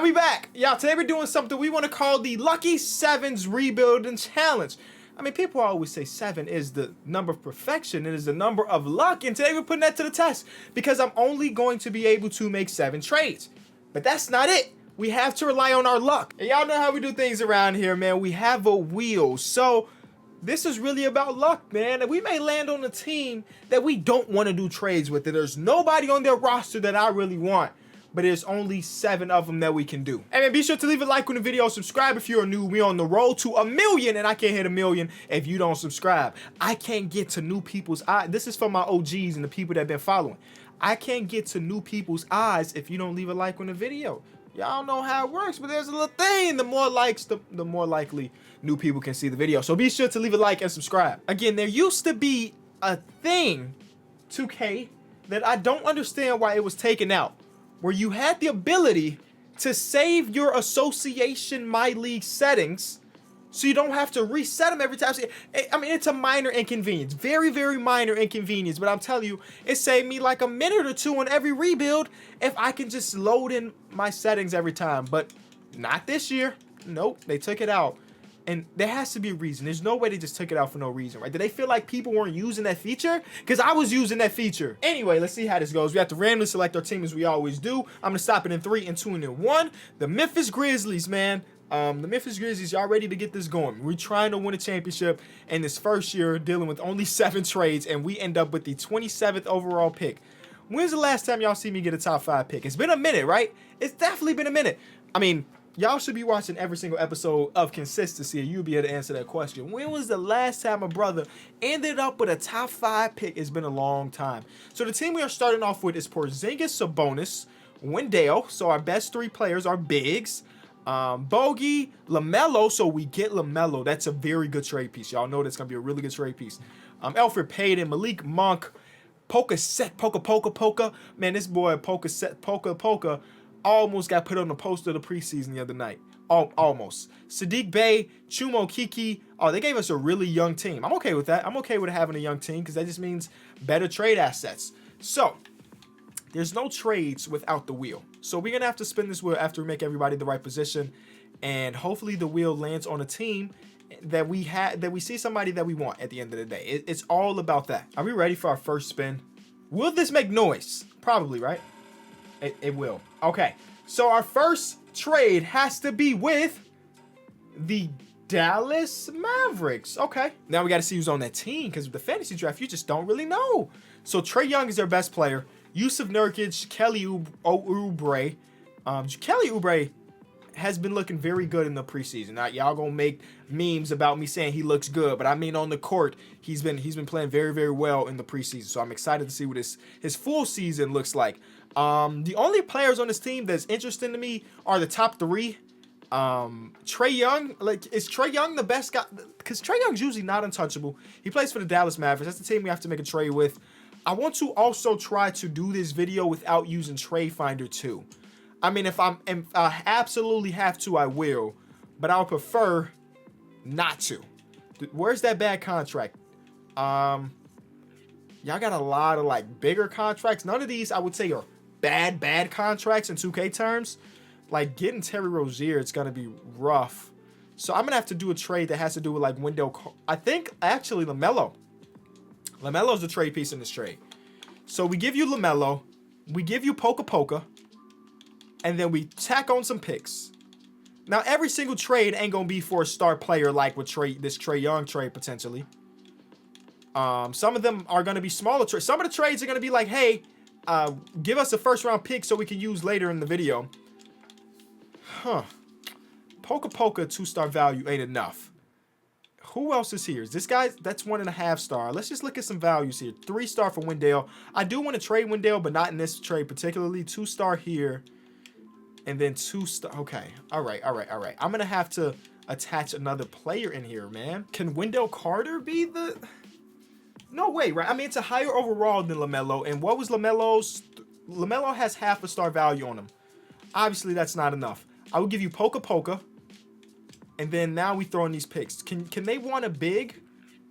And we back. Y'all, today we're doing something we want to call the Lucky Sevens Rebuilding Challenge. I mean, people always say 7 is the number of perfection. It is the number of luck. And today we're putting that to the test because I'm only going to be able to make 7 trades. But that's not it. We have to rely on our luck. And y'all know how we do things around here, man. We have a wheel. So this is really about luck, man. And we may land on a team that we don't want to do trades with. There's nobody on their roster that I really want. But there's only 7 of them that we can do. And man, be sure to leave a like on the video, subscribe if you're new. We on the road to 1 million, and I can't hit 1 million if you don't subscribe. I can't get to new people's eyes. This is for my OGs and the people that have been following. I can't get to new people's eyes if you don't leave a like on the video. Y'all know how it works, but there's a little thing. The more likes, the more likely new people can see the video. So be sure to leave a like and subscribe. Again, there used to be a thing, 2K, that I don't understand why it was taken out, where you had the ability to save your association My League settings so you don't have to reset them every time. I mean, it's a minor inconvenience. Very, very minor inconvenience. But I'm telling you, it saved me like a minute or two on every rebuild if I can just load in my settings every time. But not this year. Nope, they took it out. And there has to be a reason. There's no way they just took it out for no reason, right? Did they feel like people weren't using that feature? Because I was using that feature. Anyway, let's see how this goes. We have to randomly select our team as we always do. I'm going to stop it in 3 and 2 and then 1. The Memphis Grizzlies, man. The Memphis Grizzlies, y'all ready to get this going. We're trying to win a championship in this first year, dealing with only 7 trades, and we end up with the 27th overall pick. When's the last time y'all see me get a top 5 pick? It's been a minute, right? It's definitely been a minute. I mean, y'all should be watching every single episode of Consistency, and you'll be able to answer that question. When was the last time a brother ended up with a top 5 pick? It's been a long time. So the team we are starting off with is Porzingis, Sabonis, Wendell. So our best 3 players are bigs. Bogey, LaMelo. So we get LaMelo. That's a very good trade piece. Y'all know that's going to be a really good trade piece. Elfrid Payton, Malik Monk, Poca. Man, this boy Poca almost got put on the poster of the preseason the other night. Almost. Sadiq Bey, Chumo Kiki. Oh, they gave us a really young team. I'm okay with that. I'm okay with having a young team because that just means better trade assets. So there's no trades without the wheel. So we're going to have to spin this wheel after we make everybody the right position. And hopefully the wheel lands on a team that we see somebody that we want at the end of the day. It's all about that. Are we ready for our first spin? Will this make noise? Probably, right? It will. Okay. So our first trade has to be with the Dallas Mavericks. Okay. Now we got to see who's on that team because with the fantasy draft, you just don't really know. So Trae Young is their best player. Yusuf Nurkic, Kelly Oubre. Kelly Oubre has been looking very good in the preseason. Now, y'all gonna make memes about me saying he looks good, but I mean on the court, he's been playing very, very well in the preseason. So I'm excited to see what his full season looks like. The only players on this team that's interesting to me are the top 3. Trae Young, is Trae Young the best guy? Because Trae Young's usually not untouchable. He plays for the Dallas Mavericks. That's the team we have to make a trade with. I want to also try to do this video without using Trade Finder too. I mean, if I absolutely have to, I will, but I would prefer not to. Where's that bad contract? Y'all got a lot of like bigger contracts. None of these I would say are bad contracts in 2K terms. Like getting Terry Rozier, it's gonna be rough. So I'm gonna have to do a trade that has to do with like Wendell. I think actually LaMelo. LaMelo's the trade piece in this trade. So we give you LaMelo, we give you Poca, and then we tack on some picks. Now, every single trade ain't going to be for a star player like with this Trae Young trade potentially. Some of them are going to be smaller trades. Some of the trades are going to be like, hey, give us a first-round pick so we can use later in the video. Poca 2-star value ain't enough. Who else is here? Is this guy? That's 1.5 star. Let's just look at some values here. 3-star for Wendell. I do want to trade Wendell, but not in this trade particularly. 2-star here. And then 2-star. Okay. All right. I'm going to have to attach another player in here, man. Can Wendell Carter be the... No way, right? I mean, it's a higher overall than LaMelo. And what was LaMelo's? LaMelo has 0.5 star value on him. Obviously, that's not enough. I will give you Poca. And then now we throw in these picks. Can they want a big?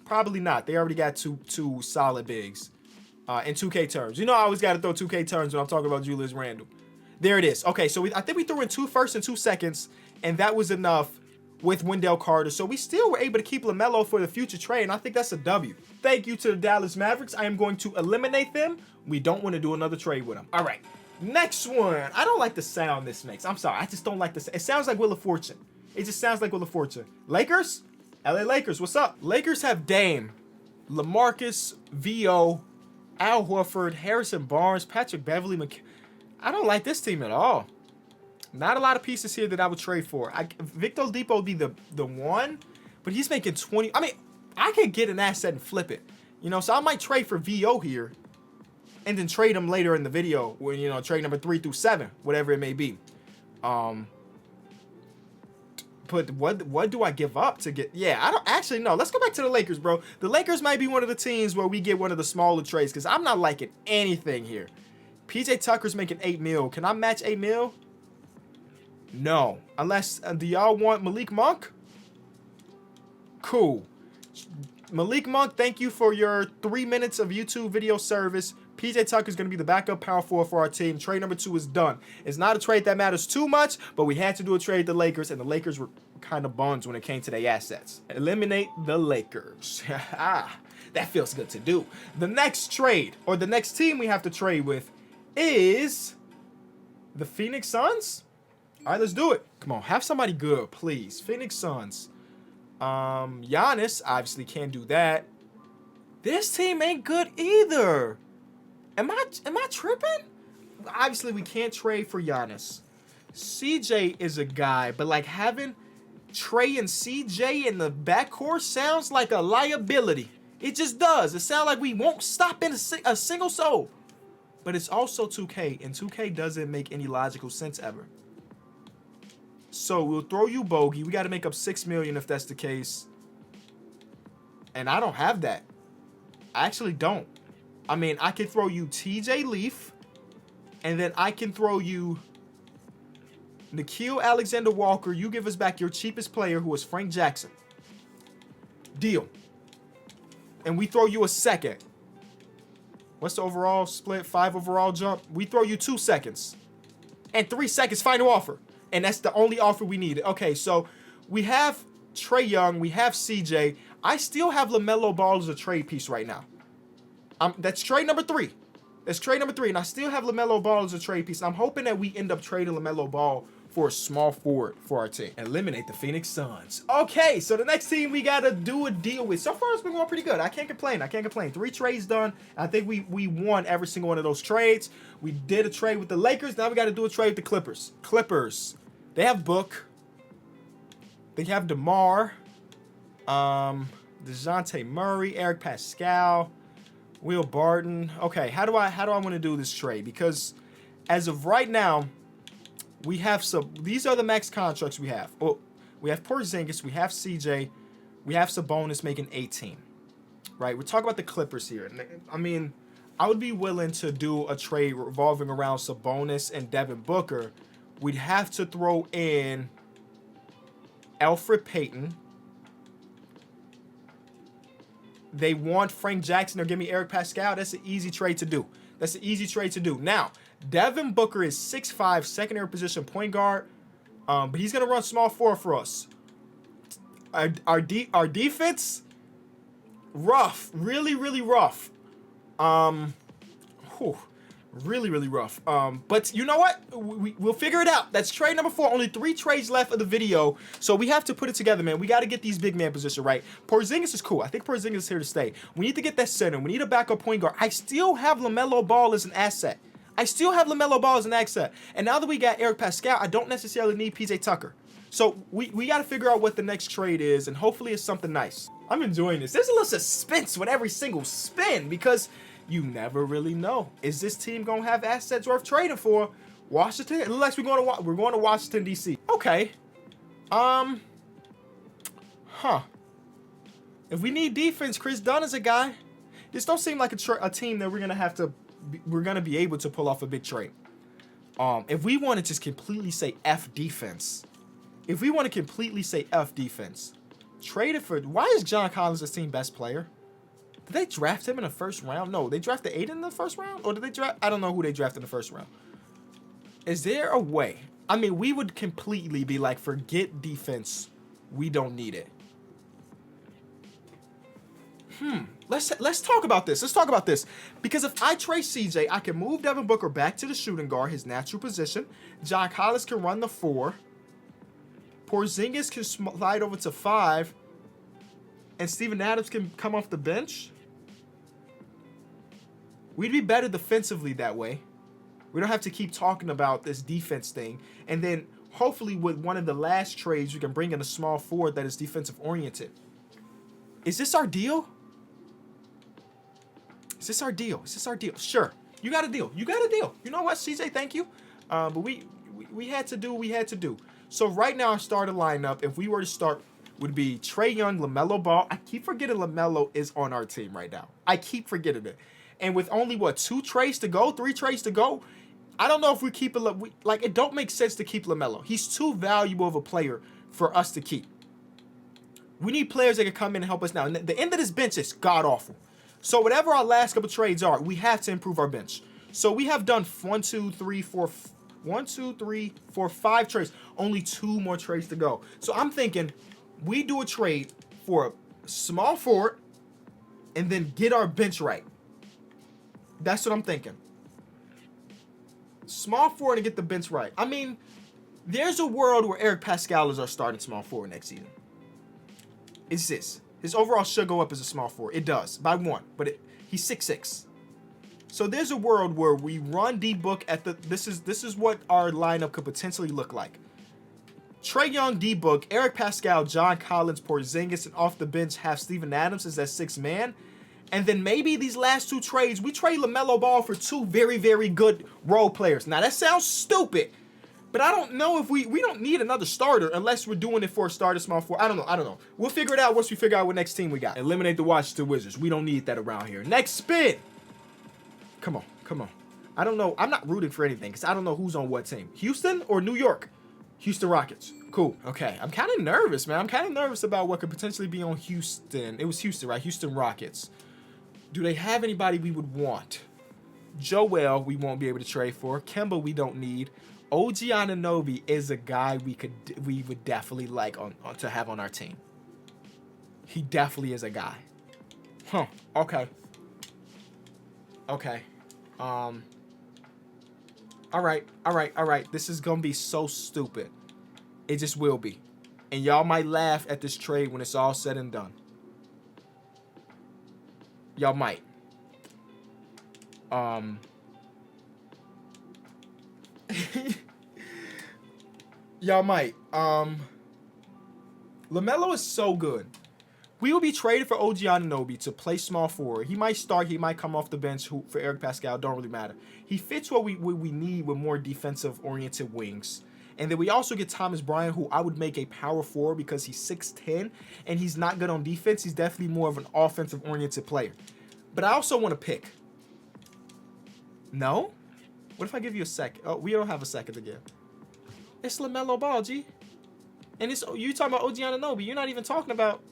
Probably not. They already got two solid bigs in 2K terms. You know I always got to throw 2K terms when I'm talking about Julius Randle. There it is. Okay, so I think we threw in 2 firsts and 2 seconds, and that was enough with Wendell Carter. So we still were able to keep LaMelo for the future trade, and I think that's a W. Thank you to the Dallas Mavericks. I am going to eliminate them. We don't want to do another trade with them. All right, next one. I don't like the sound this makes. I'm sorry. I just don't like this. It sounds like Wheel of Fortune. It just sounds like Wheel of Fortune. Lakers? LA Lakers, what's up? Lakers have Dame, LaMarcus, VO, Al Horford, Harrison Barnes, Patrick Beverly, I don't like this team at all. Not a lot of pieces here that I would trade for. Victor Oladipo would be the one, but he's making 20. I mean, I could get an asset and flip it. You know, so I might trade for VO here and then trade him later in the video when, you know, trade number 3 through 7, whatever it may be. But what do I give up to get? Yeah, I don't actually know. Let's go back to the Lakers, bro. The Lakers might be one of the teams where we get one of the smaller trades because I'm not liking anything here. PJ Tucker's making $8 million. Can I match $8 million? No. Unless, do y'all want Malik Monk? Cool. Malik Monk, thank you for your 3 minutes of YouTube video service. PJ Tucker's going to be the backup power forward for our team. Trade number 2 is done. It's not a trade that matters too much, but we had to do a trade with the Lakers, and the Lakers were kind of buns when it came to their assets. Eliminate the Lakers. That feels good to do. The next trade, or the next team we have to trade with, is the Phoenix Suns. All right, let's do it. Come on, have somebody good, please. Phoenix Suns. Giannis obviously can't do that. This team ain't good either. Am I tripping? Obviously, we can't trade for Giannis. CJ is a guy, but like having Trey and CJ in the backcourt sounds like a liability. It just does. It sounds like we won't stop in a single soul. But it's also 2K, and 2K doesn't make any logical sense ever. So we'll throw you Bogey. We got to make up $6 million if that's the case. And I don't have that. I actually don't. I mean, I can throw you TJ Leaf, and then I can throw you Nickeil Alexander-Walker. You give us back your cheapest player, who is Frank Jackson. Deal. And we throw you a second. What's the overall split? 5 overall jump. We throw you 2 seconds. And 3 seconds final offer. And that's the only offer we needed. Okay, so we have Trae Young. We have CJ. I still have LaMelo Ball as a trade piece right now. That's trade number 3. That's trade number 3. And I still have LaMelo Ball as a trade piece. And I'm hoping that we end up trading LaMelo Ball for a small forward for our team. Eliminate the Phoenix Suns. Okay, so the next team we got to do a deal with. So far, it's been going pretty good. I can't complain. 3 trades done. I think we won every single one of those trades. We did a trade with the Lakers. Now we got to do a trade with the Clippers. Clippers. They have Book. They have DeMar. DeJounte Murray. Eric Pascal. Will Barton. Okay, how do I want to do this trade? Because as of right now, we have these are the max contracts we have. Oh, we have Porzingis, we have CJ, we have Sabonis making 18. Right? We're talking about the Clippers here. I mean, I would be willing to do a trade revolving around Sabonis and Devin Booker. We'd have to throw in Elfrid Payton. They want Frank Jackson or give me Eric Pascal. That's an easy trade to do. Now, Devin Booker is 6'5", secondary position point guard, but he's going to run small forward for us. Our defense, rough, really, really rough. Really rough. But you know what? We'll figure it out. That's trade number 4. Only 3 trades left of the video, so we have to put it together, man. We got to get these big man position right. Porzingis is cool. I think Porzingis is here to stay. We need to get that center. We need a backup point guard. I still have LaMelo Ball as an asset. And now that we got Eric Pascal, I don't necessarily need PJ Tucker. So we got to figure out what the next trade is, and hopefully it's something nice. I'm enjoying this. There's a little suspense with every single spin because you never really know. Is this team gonna have assets worth trading for? Washington? It looks like we're going to Washington D.C. Okay. If we need defense, Chris Dunn is a guy. This don't seem like a team that we're gonna be able to pull off a big trade. If we want to just completely say F defense, trade it for. Why is John Collins this team's best player? Did they draft him in the first round? No, they drafted Aiden in the first round? Or did they draft? I don't know who they drafted in the first round. Is there a way? I mean, we would completely be like, forget defense. We don't need it. Let's talk about this. Let's talk about this. Because if I trade CJ, I can move Devin Booker back to the shooting guard, his natural position. John Collins can run the 4. Porzingis can slide over to 5. And Steven Adams can come off the bench. We'd be better defensively that way. We don't have to keep talking about this defense thing. And then hopefully with one of the last trades, we can bring in a small forward that is defensive oriented. Is this our deal? Is this our deal? Is this our deal? Sure. You got a deal. You got a deal. You know what, CJ? Thank you. But we had to do what we had to do. So right now, our starting lineup, if we were to start, would be Trae Young, LaMelo Ball. I keep forgetting LaMelo is on our team right now. I keep forgetting it. And with only, 2 trades to go, 3 trades to go, I don't know if we keep it. Like, it don't make sense to keep LaMelo. He's too valuable of a player for us to keep. We need players that can come in and help us now. And the end of this bench is god-awful. So whatever our last couple trades are, we have to improve our bench. So we have done 5 trades. Only 2 more trades to go. So I'm thinking we do a trade for a small forward and then get our bench right. That's what I'm thinking. Small forward and get the bench right. I mean, there's a world where Eric Pascal is our starting small forward next season. It's this. His overall should go up as a small forward. It does, by 1. But he's 6'6". So there's a world where we run D-Book at the... This is what our lineup could potentially look like. Trae Young, D-Book, Eric Pascal, John Collins, Porzingis, and off the bench have Steven Adams as that 6th man. And then maybe these last 2 trades, we trade LaMelo Ball for 2 very, very good role players. Now, that sounds stupid. But I don't know if we don't need another starter unless we're doing it for a starter small forward. I don't know. We'll figure it out once we figure out what next team we got. Eliminate the Washington Wizards. We don't need that around here. Next spin. Come on. I don't know. I'm not rooting for anything because I don't know who's on what team. Houston or New York? Houston Rockets. Cool. Okay. I'm kind of nervous, man. I'm kind of nervous about what could potentially be on Houston. It was Houston, right? Houston Rockets. Do they have anybody we would want? Joel, we won't be able to trade for. Kemba, we don't need. OG Anunoby is a guy we would definitely like to have on our team. He definitely is a guy. Huh. Okay. All right. This is gonna be so stupid. It just will be. And y'all might laugh at this trade when it's all said and done. Y'all might. Y'all might. LaMelo is so good. We will be traded for OG Anunoby to play small forward. He might start. He might come off the bench for Eric Pascal. Don't really matter. He fits what we need with more defensive-oriented wings. And then we also get Thomas Bryant, who I would make a power forward because he's 6'10", and he's not good on defense. He's definitely more of an offensive-oriented player. But I also want to pick. No? What if I give you a second? Oh, we don't have a second to give. It's LaMelo Ball, G. And it's you talking about OG Anunoby. You're not even talking about...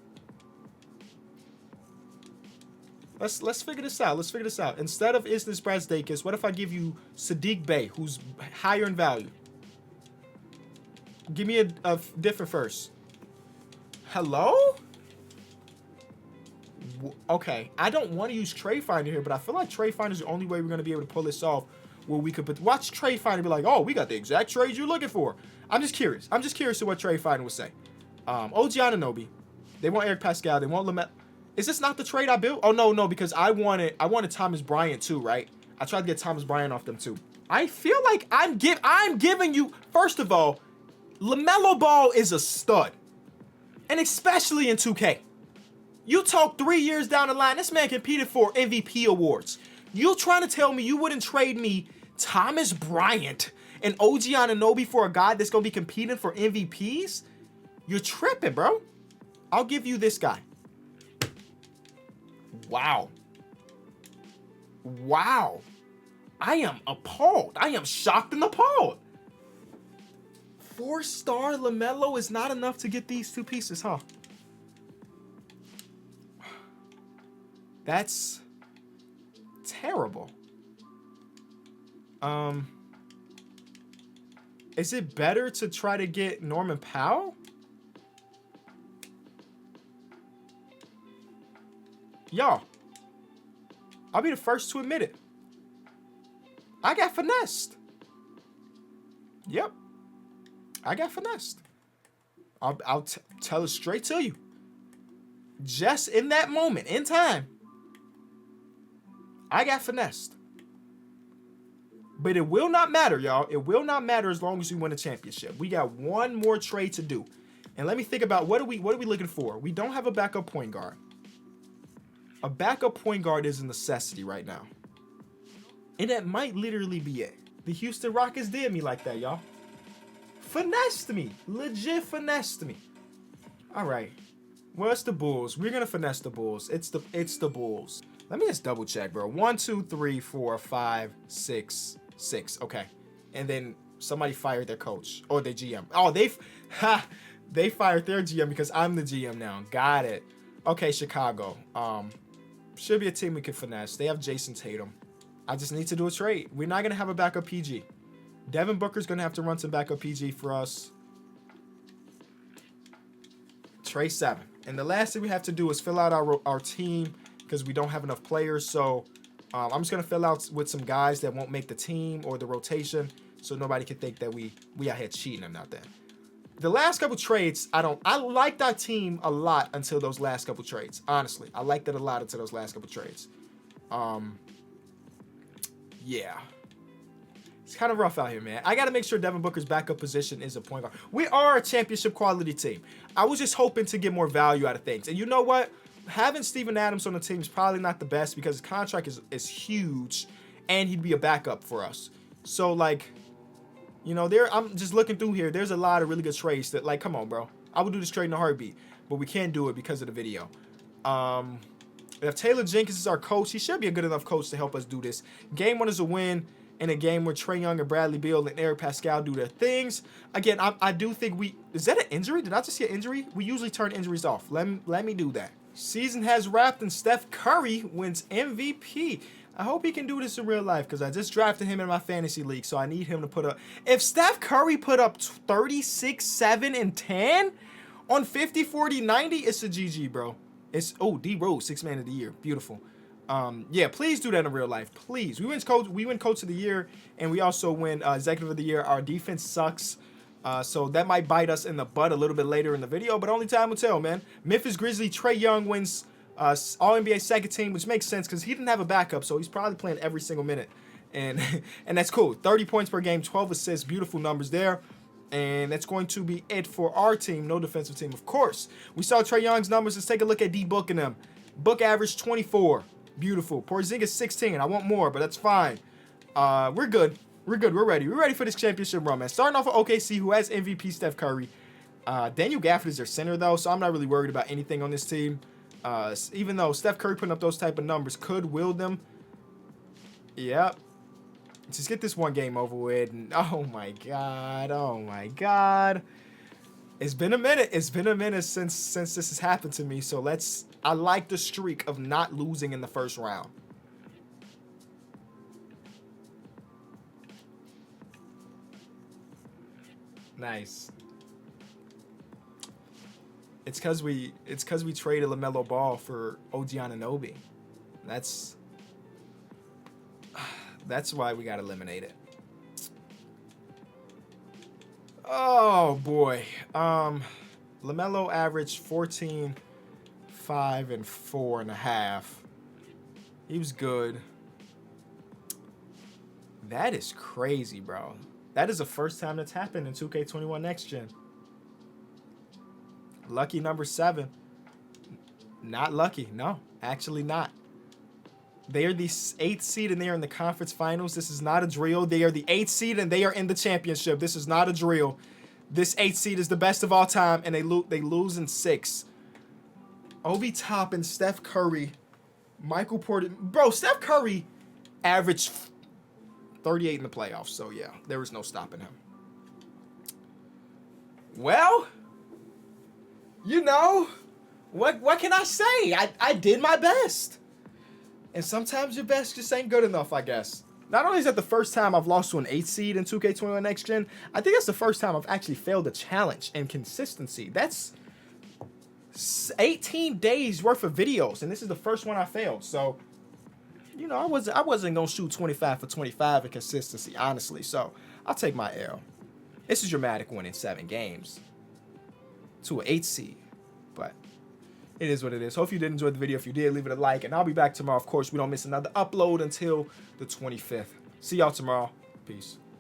Let's figure this out. Instead of Isnis Brazdakis, what if I give you Sadiq Bey, who's higher in value? Give me a different first. Hello? Okay, I don't want to use Trade Finder here, but I feel like Trade Finder is the only way we're going to be able to pull this off. Where we could watch Trade Finder be like, oh, we got the exact trade you're looking for. I'm just curious to what Trade Finder would say. OG Anunoby. They want Eric Pascal. They want LaMelo. Is this not the trade I built? Oh, no, because I wanted Thomas Bryant too, right? I tried to get Thomas Bryant off them too. I feel like I'm giving you, first of all, LaMelo Ball is a stud. And especially in 2K. You talk 3 years down the line, this man competed for MVP awards. You trying to tell me you wouldn't trade me Thomas Bryant and OG Anunoby for a guy that's going to be competing for MVPs? You're tripping, bro. I'll give you this guy. Wow. I am appalled. I am shocked and appalled. 4-star LaMelo is not enough to get these 2 pieces, huh? That's terrible. Is it better to try to get Norman Powell? Y'all, I'll be the first to admit it. I got finessed. Yep. I got finessed. I'll tell it straight to you. Just in that moment, in time, I got finessed. But it will not matter, y'all. It will not matter as long as we win a championship. We got one more trade to do. And let me think about what are we looking for? We don't have a backup point guard. A backup point guard is a necessity right now. And that might literally be it. The Houston Rockets did me like that, y'all. Finessed me. Legit finessed me. All right. Well, it's the Bulls. We're going to finesse the Bulls. It's the Bulls. Let me just double check, bro. 1, 2, 3, 4, 5, 6, 6. Okay. And then somebody fired their coach or their GM. Oh, they fired their GM because I'm the GM now. Got it. Okay, Chicago. Should be a team we can finesse. They have Jason Tatum. I just need to do a trade. We're not going to have a backup PG. Devin Booker's going to have to run some backup PG for us. Trade 7. And the last thing we have to do is fill out our team because we don't have enough players. So I'm just going to fill out with some guys that won't make the team or the rotation so nobody can think that we out here cheating and not that. The last couple trades, I liked our team a lot until those last couple trades. Honestly, I liked it a lot until those last couple trades. Yeah. It's kind of rough out here, man. I got to make sure Devin Booker's backup position is a point guard. We are a championship quality team. I was just hoping to get more value out of things. And you know what? Having Steven Adams on the team is probably not the best because his contract is huge and he'd be a backup for us. So, like, you know, I'm just looking through here. There's a lot of really good trades that, like, come on, bro. I would do this trade in a heartbeat, but we can't do it because of the video. If Taylor Jenkins is our coach, he should be a good enough coach to help us do this. Game 1 is a win in a game where Trae Young and Bradley Beal and Eric Pascal do their things. Again, I do think is that an injury? Did I just see an injury? We usually turn injuries off. Let me do that. Season has wrapped and Steph Curry wins MVP. I hope he can do this in real life because I just drafted him in my fantasy league, so I need him to put up. If Steph Curry put up 36, 7, and 10 on 50, 40, 90, it's a GG, bro. It's D Rose, 6th man of the year. Beautiful. Yeah, please do that in real life. Please. We win coach of the year, and we also win executive of the year. Our defense sucks. So that might bite us in the butt a little bit later in the video, but only time will tell, man. Memphis Grizzlies, Trae Young wins All-NBA second team, which makes sense because he didn't have a backup, so he's probably playing every single minute. And that's cool. 30 points per game, 12 assists, beautiful numbers there. And that's going to be it for our team. No defensive team, of course. We saw Trae Young's numbers. Let's take a look at D-Book and them. Book average 24. Beautiful. Porzingis 16. I want more, but that's fine. We're good. We're good. We're ready. We're ready for this championship run, man. Starting off with OKC, who has MVP Steph Curry. Daniel Gafford is their center, though, so I'm not really worried about anything on this team. Even though Steph Curry putting up those type of numbers could will them. Yep. Just get this one game over with. And, oh, my God. Oh, my God. It's been a minute. It's been a minute since this has happened to me. So I like the streak of not losing in the first round. Nice. It's because we traded LaMelo Ball for OG Anunoby. That's why we got eliminated. Oh boy. LaMelo averaged 14, 5, and 4.5. He was good. That is crazy, bro. That is the first time that's happened in 2K21 Next Gen. Lucky number 7. Not lucky. No, actually not. They are the 8th seed and they are in the conference finals. This is not a drill. They are the 8th seed and they are in the championship. This is not a drill. This 8th seed is the best of all time and they lose in 6. Obi Toppin, Steph Curry, Michael Porter. Bro, Steph Curry averaged 38 in the playoffs. So, yeah, there was no stopping him. Well, you know, what can I say? I did my best. And sometimes your best just ain't good enough, I guess. Not only is that the first time I've lost to an 8 seed in 2K21 Next Gen, I think that's the first time I've actually failed a challenge and consistency. That's 18 days worth of videos, and this is the first one I failed. So, you know, I wasn't gonna shoot 25 for 25 in consistency, honestly. So I'll take my L. This is dramatic winning 7 games to an 8 seed, but it is what it is. Hope you did enjoy the video. If you did, leave it a like, and I'll be back tomorrow. Of course, we don't miss another upload until the 25th. See y'all tomorrow. Peace.